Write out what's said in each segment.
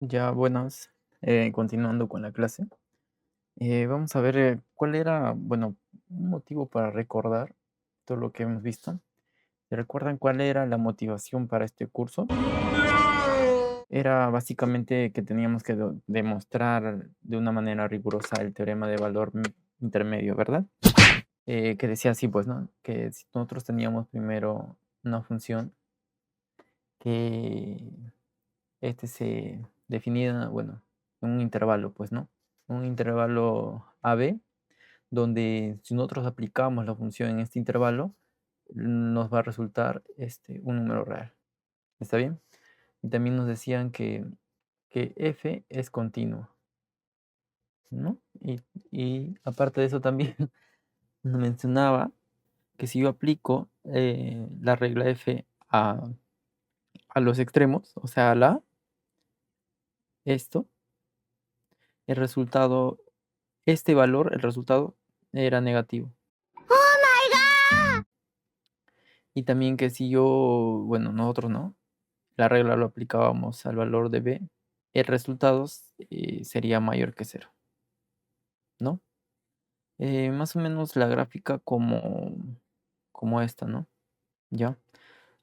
Ya, buenas. Continuando con la clase, vamos a ver cuál era, bueno, un motivo para recordar todo lo que hemos visto. ¿Se recuerdan cuál era la motivación para este curso? Era básicamente que teníamos que demostrar de una manera rigurosa el teorema de valor intermedio, ¿verdad? Que decía así, pues, ¿no? Que si nosotros teníamos primero una función que se definía, bueno, en un intervalo, pues, ¿no? Un intervalo AB, donde si nosotros aplicamos la función en este intervalo, nos va a resultar un número real. ¿Está bien? Y también nos decían que f es continuo, ¿no? Y aparte de eso también nos mencionaba que si yo aplico la regla f a los extremos, o sea, a esto, el resultado, este valor, el resultado era negativo. Y también que si yo, bueno, nosotros no, la regla lo aplicábamos al valor de b, el resultado sería mayor que cero, ¿no? Más o menos la gráfica como esta, ¿no? Ya.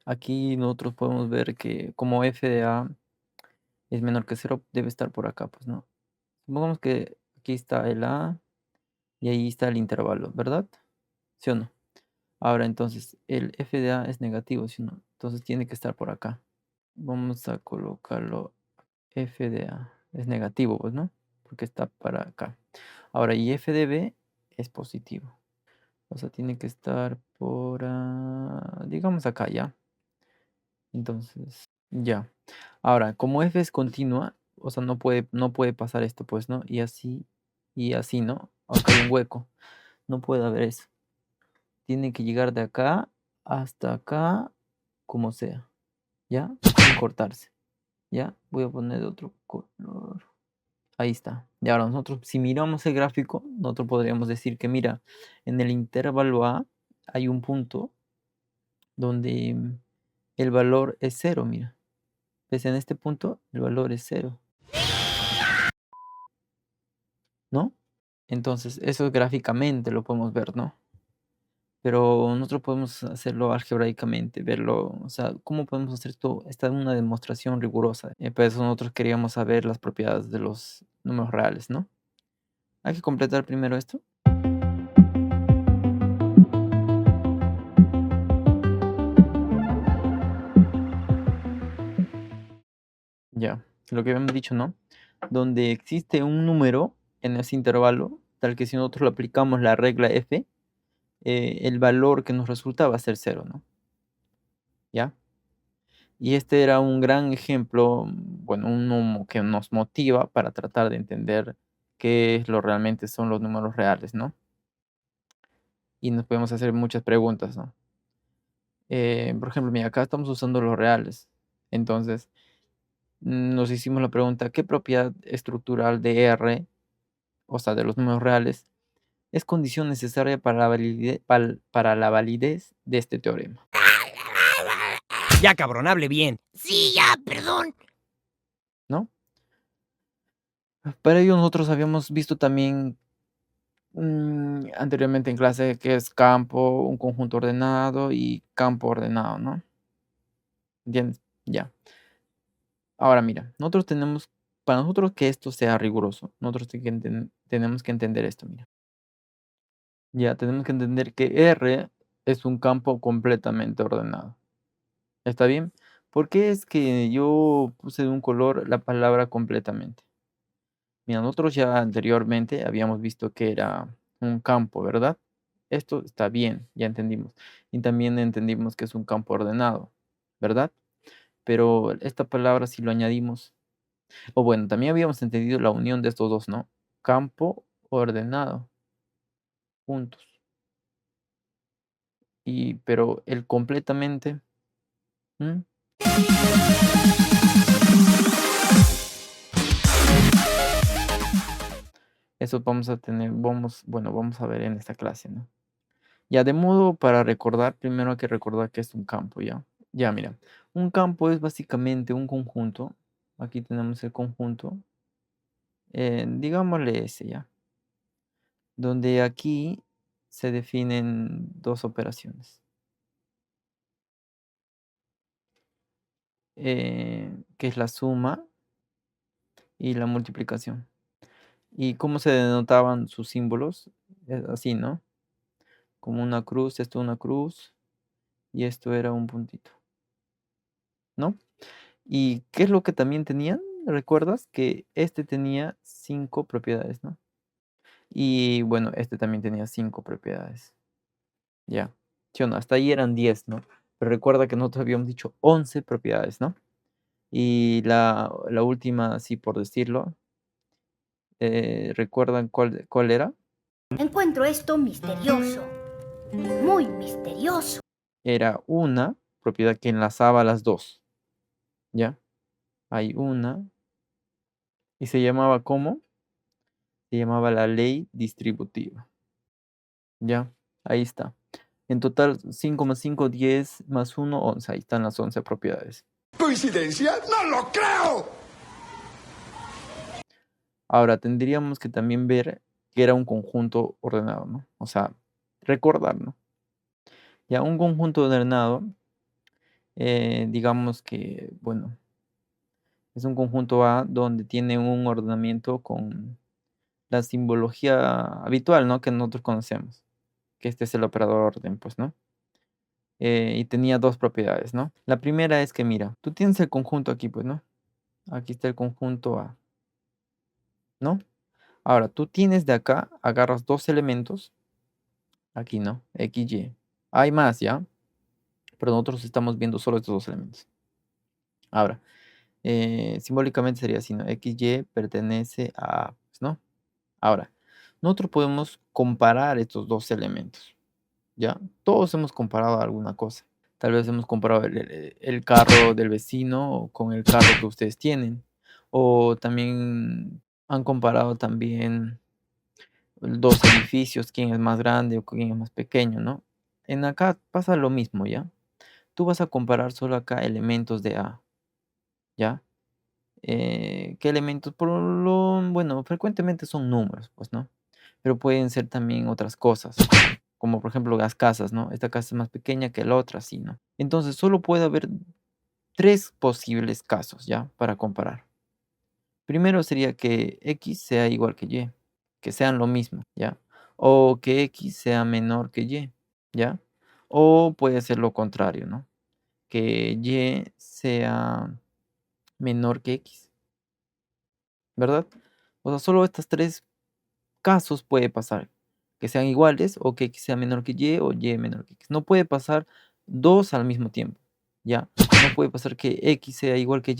Aquí nosotros podemos ver que como f de a es menor que cero, debe estar por acá, pues, ¿no? Supongamos que aquí está el a y ahí está el intervalo, ¿verdad? ¿Sí o no? Ahora entonces, el f de a es negativo, ¿sí o no? Entonces tiene que estar por acá. Vamos a colocarlo f de a. Es negativo, pues, ¿no? Porque está para acá. Ahora, y f de b es positivo. O sea, tiene que estar por, digamos acá, ¿ya? Entonces, ya. Ahora, como f es continua, o sea, no puede pasar esto, pues, ¿no? Y así, ¿no? Aunque hay un hueco, no puede haber eso. Tiene que llegar de acá hasta acá, como sea, ¿ya? Sin cortarse, ¿ya? Voy a poner de otro color. Ahí está. Y ahora nosotros, si miramos el gráfico, nosotros podríamos decir que, mira, en el intervalo A hay un punto donde el valor es cero, mira. ¿Ves? En este punto el valor es cero, ¿no? Entonces, eso gráficamente lo podemos ver, ¿no? Pero nosotros podemos hacerlo algebraicamente, verlo, o sea, ¿cómo podemos hacer esto? Esta es una demostración rigurosa. Por eso nosotros queríamos saber las propiedades de los números reales, ¿no? Hay que completar primero esto. Ya, lo que habíamos dicho, ¿no? Donde existe un número en ese intervalo, tal que si nosotros le aplicamos la regla f, el valor que nos resulta va a ser cero, ¿no? ¿Ya? Y este era un gran ejemplo, bueno, uno que nos motiva para tratar de entender qué es lo realmente son los números reales, ¿no? Y nos podemos hacer muchas preguntas, ¿no? Por ejemplo, mira, acá estamos usando los reales. Entonces, nos hicimos la pregunta, ¿qué propiedad estructural de R, o sea, de los números reales, es condición necesaria para la validez de este teorema? Ya, cabrón, hable bien. Sí, ya, perdón. ¿No? Para ello nosotros habíamos visto también anteriormente en clase que es campo, un conjunto ordenado y campo ordenado, ¿no? ¿Entiendes? Ya. Ahora mira, para nosotros que esto sea riguroso, nosotros tenemos que entender esto, mira. Ya, tenemos que entender que R es un campo completamente ordenado. ¿Está bien? ¿Por qué es que yo puse de un color la palabra completamente? Mira, nosotros ya anteriormente habíamos visto que era un campo, ¿verdad? Esto está bien, ya entendimos. Y también entendimos que es un campo ordenado, ¿verdad? Pero esta palabra si lo añadimos, o bueno, también habíamos entendido la unión de estos dos, ¿no? Campo ordenado, juntos. Pero el completamente, ¿m? Eso vamos a ver en esta clase, ¿no? Ya, de modo para recordar, primero hay que recordar que es un campo, ¿ya? Ya, mira, un campo es básicamente un conjunto. Aquí tenemos el conjunto. Digámosle ese ya. Donde aquí se definen dos operaciones. Que es la suma y la multiplicación. ¿Y cómo se denotaban sus símbolos? Así, ¿no? Como una cruz, esto una cruz y esto era un puntito, ¿no? ¿Y qué es lo que también tenían? ¿Recuerdas? Que este tenía 5 propiedades, ¿no? Y bueno, este también tenía 5 propiedades. Ya. ¿Sí o no? Hasta ahí eran 10, ¿no? Pero recuerda que nosotros habíamos dicho 11 propiedades, ¿no? Y la última, así por decirlo, ¿recuerdan cuál era? Encuentro esto misterioso, muy misterioso. Era una propiedad que enlazaba las dos, ¿ya? Hay una, y se llamaba ¿cómo? Se llamaba la ley distributiva, ¿ya? Ahí está. En total, 5 más 5, 10 más 1, 11. Ahí están las 11 propiedades. ¿Coincidencia? ¡No lo creo! Ahora, tendríamos que también ver que era un conjunto ordenado, ¿no? O sea, recordar, ¿no? Ya, un conjunto ordenado, digamos que, bueno, es un conjunto A donde tiene un ordenamiento con la simbología habitual, ¿no? Que nosotros conocemos, que este es el operador orden, pues, ¿no? Y tenía dos propiedades, ¿no? La primera es que, mira, tú tienes el conjunto aquí, pues, ¿no? Aquí está el conjunto A, ¿no? Ahora, tú tienes de acá, agarras dos elementos, aquí, ¿no? X, Y. Hay más, ¿ya? Pero nosotros estamos viendo solo estos dos elementos. Ahora, simbólicamente sería así, ¿no? X, Y pertenece a, pues, ¿no? Ahora, nosotros podemos comparar estos dos elementos, ¿ya? Todos hemos comparado alguna cosa. Tal vez hemos comparado el carro del vecino con el carro que ustedes tienen. O también han comparado también dos edificios, quién es más grande o quién es más pequeño, ¿no? En acá pasa lo mismo, ¿ya? Tú vas a comparar solo acá elementos de A, ¿ya? ¿Qué elementos? Bueno, frecuentemente son números, pues, ¿no? Pero pueden ser también otras cosas, como por ejemplo las casas, ¿no? Esta casa es más pequeña que la otra, sí, ¿no? Entonces solo puede haber tres posibles casos, ¿ya? Para comparar. Primero sería que X sea igual que Y, que sean lo mismo, ¿ya? O que X sea menor que Y, ¿ya? O puede ser lo contrario, ¿no? Que Y sea menor que X, ¿verdad? O sea, solo estos tres casos puede pasar, que sean iguales o que X sea menor que Y o Y menor que X. No puede pasar dos al mismo tiempo, ¿ya? No puede pasar que X sea igual que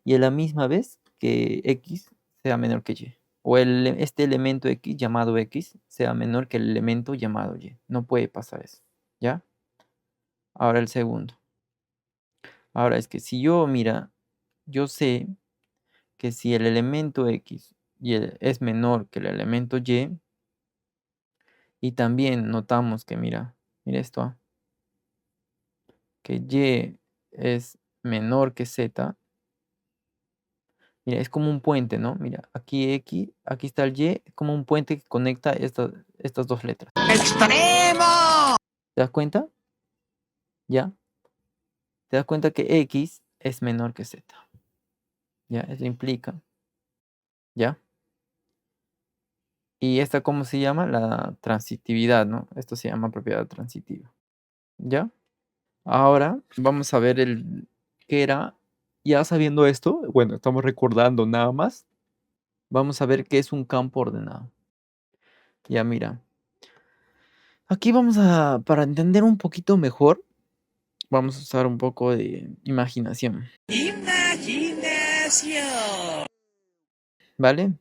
Y a la misma vez que X sea menor que Y. O este elemento X llamado X sea menor que el elemento llamado Y. No puede pasar eso, ¿ya? Ahora el segundo. Ahora es que si yo, mira, yo sé que si el elemento X es menor que el elemento y también notamos que, mira esto, que Y es menor que Z. Mira, es como un puente, ¿no? Mira, aquí X, aquí está el Y, es como un puente que conecta estas dos letras. ¡Extremo! ¿Te das cuenta? ¿Ya? Te das cuenta que X es menor que Z. ¿Ya? Eso implica. ¿Ya? Y esta, ¿cómo se llama? La transitividad, ¿no? Esto se llama propiedad transitiva. ¿Ya? Ahora vamos a ver el qué era. Ya sabiendo esto, bueno, estamos recordando nada más. Vamos a ver qué es un campo ordenado. Ya mira. Aquí para entender un poquito mejor, vamos a usar un poco de imaginación. Imaginación. ¿Vale?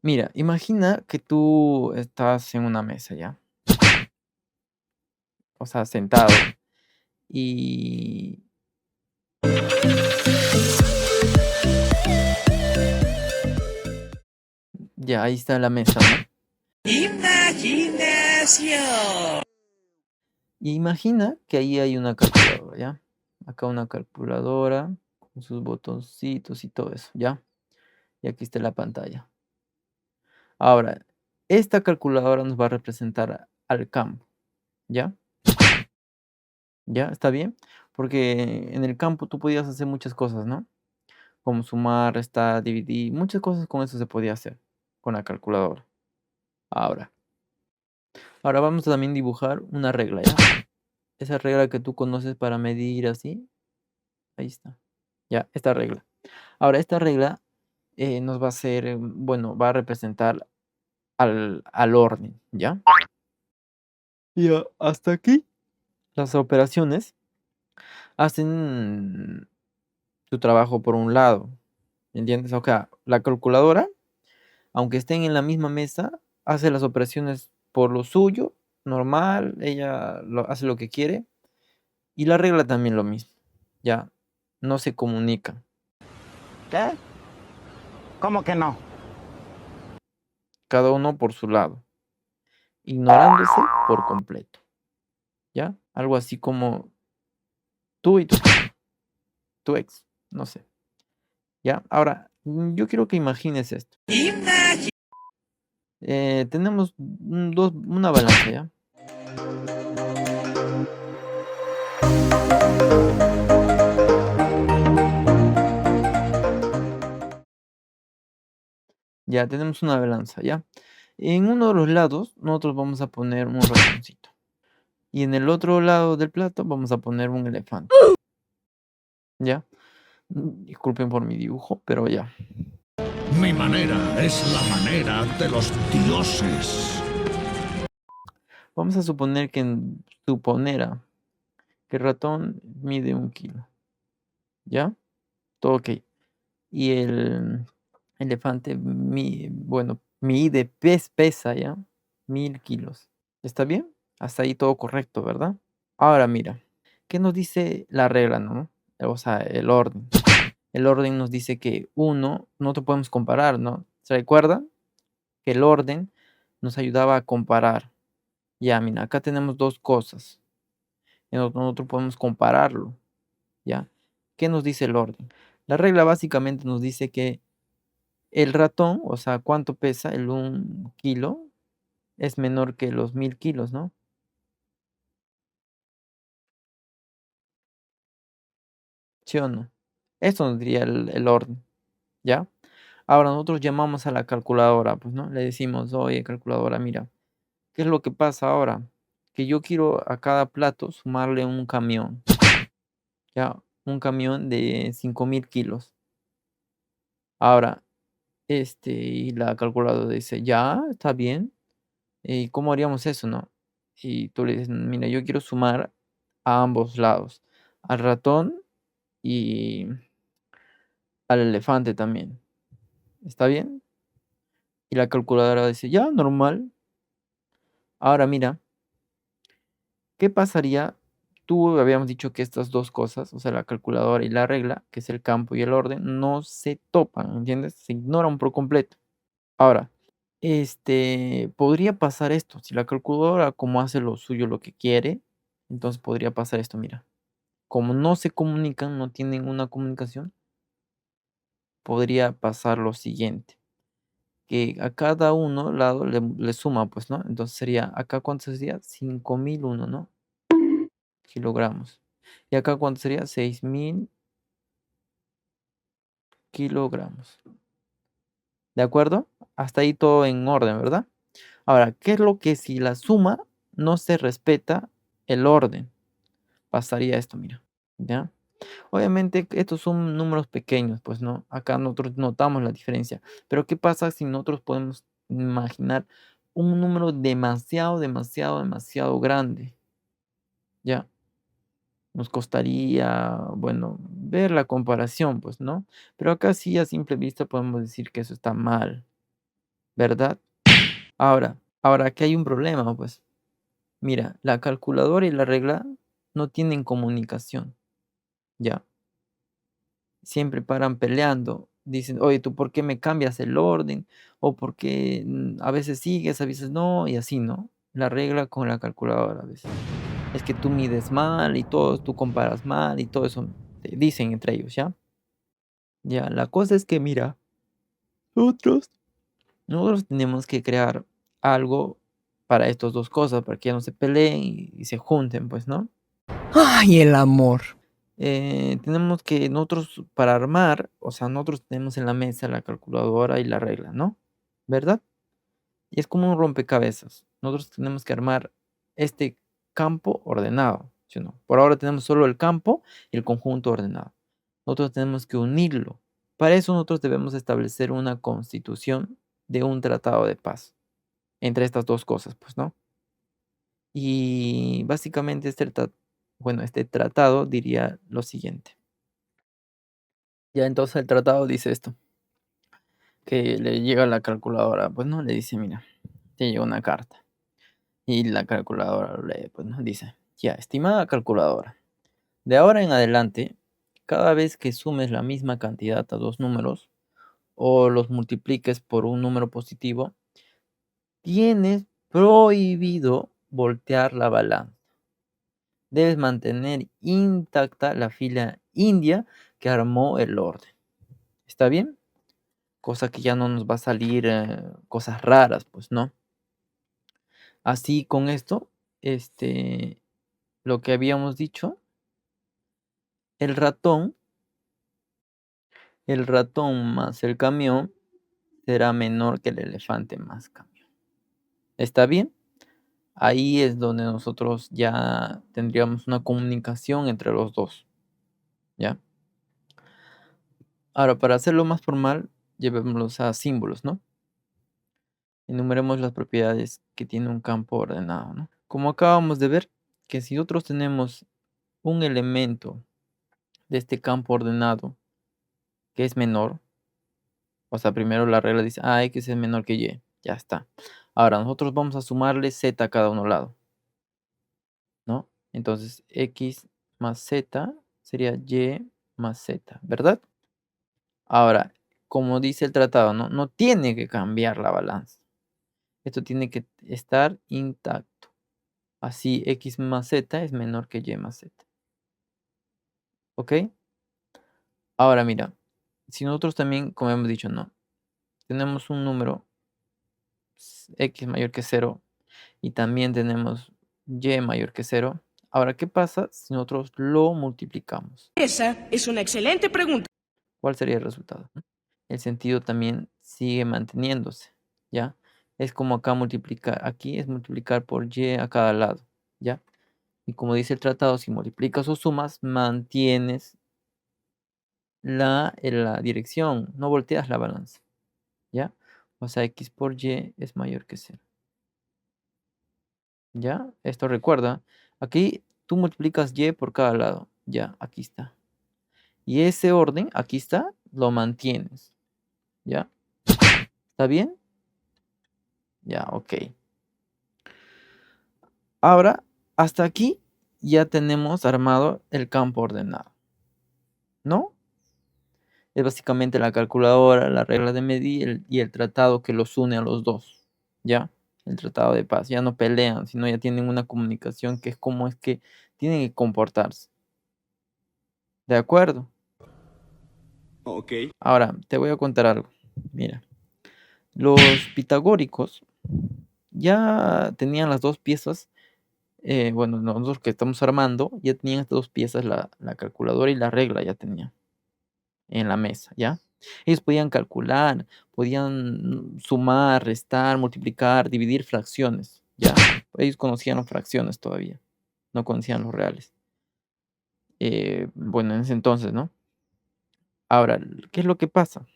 Mira, imagina que tú estás en una mesa ya. O sea, sentado. Y ya ahí está la mesa, ¿no? Imaginación. Y imagina que ahí hay una calculadora, ¿ya? Acá una calculadora. con sus botoncitos y todo eso, ¿ya? Y aquí está la pantalla. Ahora, esta calculadora nos va a representar al campo, ¿ya? ¿Ya? ¿Está bien? Porque en el campo tú podías hacer muchas cosas, ¿no? Como sumar, restar, dividir, muchas cosas con eso se podía hacer, con la calculadora. Ahora, ahora vamos a también dibujar una regla, ¿ya? Esa regla que tú conoces para medir así, ahí está. Ya, esta regla. Ahora, esta regla nos va a hacer, bueno, va a representar al orden, ¿ya? Ya, hasta aquí. Las operaciones hacen tu trabajo por un lado, ¿entiendes? O sea, la calculadora, aunque estén en la misma mesa, hace las operaciones por lo suyo, normal, ella hace lo que quiere, y la regla también lo mismo, ya, no se comunican, ¿Qué? ¿Cómo que no? cada uno por su lado, ignorándose por completo, ¿ya? Algo así como tú y tu ex, no sé, ¿ya? Ahora, yo quiero que imagines esto. Tenemos una balanza, ¿ya? Ya tenemos una balanza, ¿ya? En uno de los lados nosotros vamos a poner un ratoncito. Y en el otro lado del plato vamos a poner un elefante, ¿ya? Disculpen por mi dibujo, pero ya. Mi manera es la manera de los dioses. Vamos a suponer que que el ratón mide 1 kilo, ¿ya? Todo ok. Y el elefante, bueno, pesa, ¿ya? 1000 kilos. ¿Está bien? Hasta ahí todo correcto, ¿verdad? Ahora mira, ¿qué nos dice la regla, no? O sea, el orden. El orden nos dice que no te podemos comparar, ¿no? ¿Se recuerda? Que el orden nos ayudaba a comparar. Ya, mira, acá tenemos dos cosas. Y nosotros podemos compararlo, ¿ya? ¿Qué nos dice el orden? La regla básicamente nos dice que el ratón, o sea, cuánto pesa el 1 kilo, es menor que los 1000 kilos, ¿no? ¿Sí o no? Esto nos diría el orden, ¿ya? Ahora nosotros llamamos a la calculadora, pues, ¿no? Le decimos, oye, calculadora, mira, ¿qué es lo que pasa ahora? Que yo quiero a cada plato sumarle un camión, ¿ya? Un camión de 5000 kilos. Ahora, y la calculadora dice, ya, está bien. ¿Y cómo haríamos eso, no? Y tú le dices, mira, yo quiero sumar a ambos lados, al ratón y al elefante también. ¿Está bien? Y la calculadora dice, ya, normal. Ahora mira, ¿qué pasaría? Tú habíamos dicho que estas dos cosas, o sea, la calculadora y la regla, que es el campo y el orden, no se topan, ¿entiendes? Se ignoran por completo. Ahora, podría pasar esto. Si la calculadora, como hace lo suyo, lo que quiere, entonces podría pasar esto, mira. Como no se comunican, no tienen una comunicación, podría pasar lo siguiente, que a cada uno lado le suma, pues, ¿no? Entonces sería, acá cuánto sería, 5001, ¿no? Kilogramos. Y acá cuánto sería, 6000 kilogramos. ¿De acuerdo? Hasta ahí todo en orden, ¿verdad? Ahora, ¿qué es lo que si la suma no se respeta el orden? Pasaría esto, mira, ¿ya? Obviamente estos son números pequeños, pues no, acá nosotros notamos la diferencia, pero ¿qué pasa si nosotros podemos imaginar un número demasiado, demasiado, demasiado grande? Ya, nos costaría, bueno, ver la comparación, pues, ¿no? Pero acá sí a simple vista podemos decir que eso está mal, ¿verdad? Ahora aquí hay un problema, pues. Mira, la calculadora y la regla no tienen comunicación, ¿ya? Siempre paran peleando. Dicen, oye, ¿tú por qué me cambias el orden? O por qué a veces sigues, a veces no, y así, ¿no? La regla con la calculadora a veces. Es que tú mides mal y todo, tú comparas mal y todo eso, dicen entre ellos, ¿ya? Ya, la cosa es que, mira, nosotros, nosotros tenemos que crear algo para estas dos cosas, para que ya no se peleen y se junten, pues, ¿no? ¡Ay, el amor! Tenemos que nosotros para armar, o sea, nosotros tenemos en la mesa la calculadora y la regla, ¿no? ¿Verdad? Y es como un rompecabezas. Nosotros tenemos que armar este campo ordenado, ¿sí o no? Por ahora tenemos solo el campo y el conjunto ordenado. Nosotros tenemos que unirlo. Para eso nosotros debemos establecer una constitución de un tratado de paz entre estas dos cosas, pues, ¿no? Y básicamente este tratado diría lo siguiente. Ya entonces el tratado dice esto, que le llega a la calculadora, pues no, le dice, mira, te llega una carta. Y la calculadora lo lee, pues nos dice, ya, estimada calculadora, de ahora en adelante, cada vez que sumes la misma cantidad a dos números o los multipliques por un número positivo, tienes prohibido voltear la balanza. Debes mantener intacta la fila india que armó el orden. ¿Está bien? Cosa que ya no nos va a salir cosas raras, pues no. Así con esto, lo que habíamos dicho, el ratón más el camión será menor que el elefante más camión. ¿Está bien? Ahí es donde nosotros ya tendríamos una comunicación entre los dos, ¿ya? Ahora, para hacerlo más formal, llevémoslos a símbolos, ¿no? Enumeremos las propiedades que tiene un campo ordenado, ¿no? Como acabamos de ver, que si nosotros tenemos un elemento de este campo ordenado que es menor, o sea, primero la regla dice, X es menor que Y, ya está. Ahora, nosotros vamos a sumarle Z a cada uno lado, ¿no? Entonces, X más Z sería Y más Z, ¿verdad? Ahora, como dice el tratado, ¿no? No tiene que cambiar la balanza. Esto tiene que estar intacto. Así, X más Z es menor que Y más Z. ¿Ok? Ahora, mira, si nosotros también, como hemos dicho, no, tenemos un número X mayor que 0 y también tenemos Y mayor que 0. Ahora, ¿qué pasa si nosotros lo multiplicamos? Esa es una excelente pregunta. ¿Cuál sería el resultado? El sentido también sigue manteniéndose, ¿ya? Es como acá multiplicar, aquí es multiplicar por Y a cada lado, ¿ya? Y como dice el tratado, si multiplicas o sumas, mantienes la dirección, no volteas la balanza, ¿ya? O sea, X por Y es mayor que 0. ¿Ya? Esto recuerda, aquí tú multiplicas Y por cada lado. Ya, aquí está. Y ese orden, aquí está, lo mantienes. ¿Ya? ¿Está bien? Ya, ok. Ahora, hasta aquí ya tenemos armado el campo ordenado. ¿No? Es básicamente la calculadora, la regla de medir y el tratado que los une a los dos. ¿Ya? El tratado de paz. Ya no pelean, sino ya tienen una comunicación que es como es que tienen que comportarse. ¿De acuerdo? Ok. Ahora, te voy a contar algo. Mira, los pitagóricos ya tenían las dos piezas, bueno, nosotros que estamos armando, ya tenían estas dos piezas, la calculadora y la regla ya tenían en la mesa, ¿ya? Ellos podían calcular, podían sumar, restar, multiplicar, dividir fracciones, ¿ya? Ellos conocían las fracciones todavía, no conocían los reales. Bueno, en ese entonces, ¿no? Ahora, ¿qué es lo que pasa?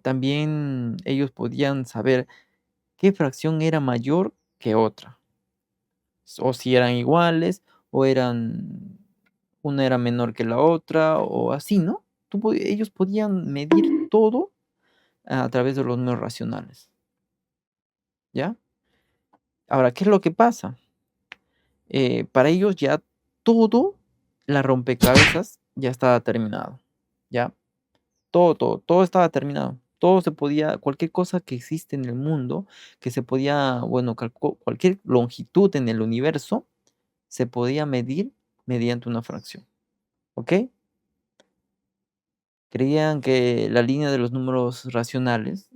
También ellos podían saber qué fracción era mayor que otra, o si eran iguales, o una era menor que la otra, o así, ¿no? Ellos podían medir todo a través de los números racionales, ¿ya? Ahora, ¿qué es lo que pasa? Para ellos ya todo, la rompecabezas ya estaba terminado, ¿ya? Todo estaba terminado. Todo se podía, cualquier cosa que existe en el mundo, que se podía, bueno, cualquier longitud en el universo, se podía medir mediante una fracción. ¿Ok? Creían que la línea de los números racionales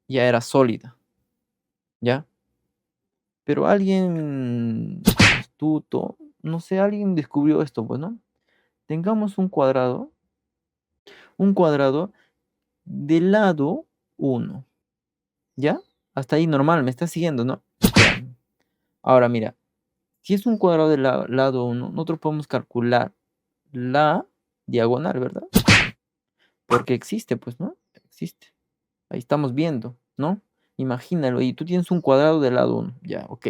ya era sólida, ¿ya? Pero alguien astuto, no sé, alguien descubrió esto, pues, ¿no? Tengamos un cuadrado de lado 1, ¿ya? Hasta ahí normal, me estás siguiendo, ¿no? Ya. Ahora mira, si es un cuadrado de lado 1, nosotros podemos calcular la diagonal, ¿verdad? Porque existe, pues, ¿no? Existe. Ahí estamos viendo, ¿no? Imagínalo, y tú tienes un cuadrado de lado 1, ya, ok.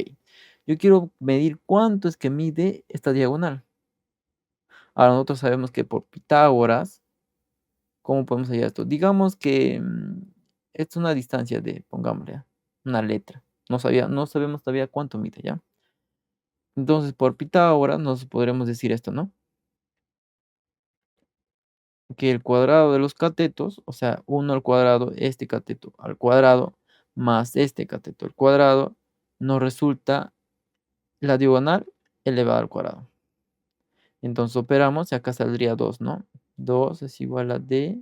Yo quiero medir cuánto es que mide esta diagonal. Ahora nosotros sabemos que por Pitágoras, ¿cómo podemos hallar esto? Digamos que es una distancia de, pongámosle, una letra. No sabemos todavía cuánto mide, ¿ya? Entonces, por Pitágoras nos podremos decir esto, ¿no? Que el cuadrado de los catetos, o sea, 1 al cuadrado, este cateto al cuadrado, más este cateto al cuadrado, nos resulta la diagonal elevada al cuadrado. Entonces operamos y acá saldría 2, ¿no? 2 es igual a d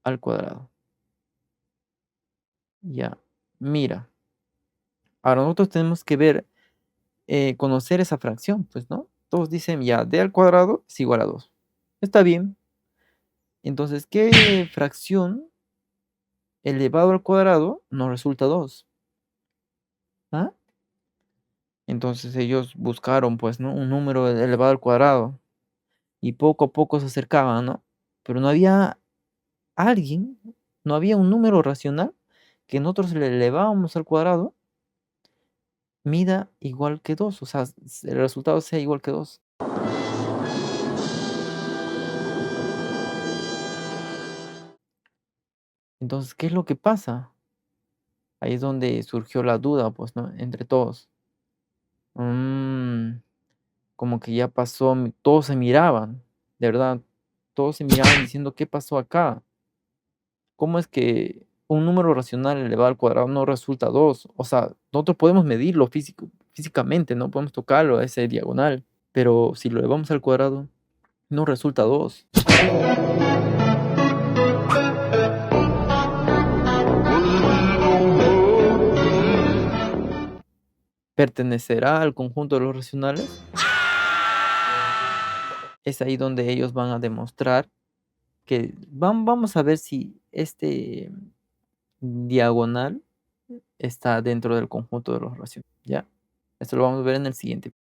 al cuadrado. Ya, mira. Ahora nosotros tenemos que ver, conocer esa fracción, pues, ¿no? Todos dicen ya, d al cuadrado es igual a 2. Está bien. Entonces, ¿qué fracción elevado al cuadrado nos resulta 2? ¿Ah? Entonces ellos buscaron, pues, ¿no? Un número elevado al cuadrado y poco a poco se acercaban, ¿no? Pero no había alguien, no había un número racional que nosotros le elevábamos al cuadrado mida igual que 2, o sea, el resultado sea igual que 2. Entonces, ¿qué es lo que pasa? Ahí es donde surgió la duda, pues, ¿no? Entre todos. Mm, como que ya pasó, todos se miraban, de verdad, todos se miraban diciendo, ¿qué pasó acá? ¿Cómo es que un número racional elevado al cuadrado no resulta 2? O sea, nosotros podemos medirlo físicamente, ¿no? Podemos tocarlo a ese diagonal, pero si lo elevamos al cuadrado, no resulta 2. ¿Pertenecerá al conjunto de los racionales? Es ahí donde ellos van a demostrar que vamos a ver si este diagonal está dentro del conjunto de los racionales, ¿ya? Esto lo vamos a ver en el siguiente.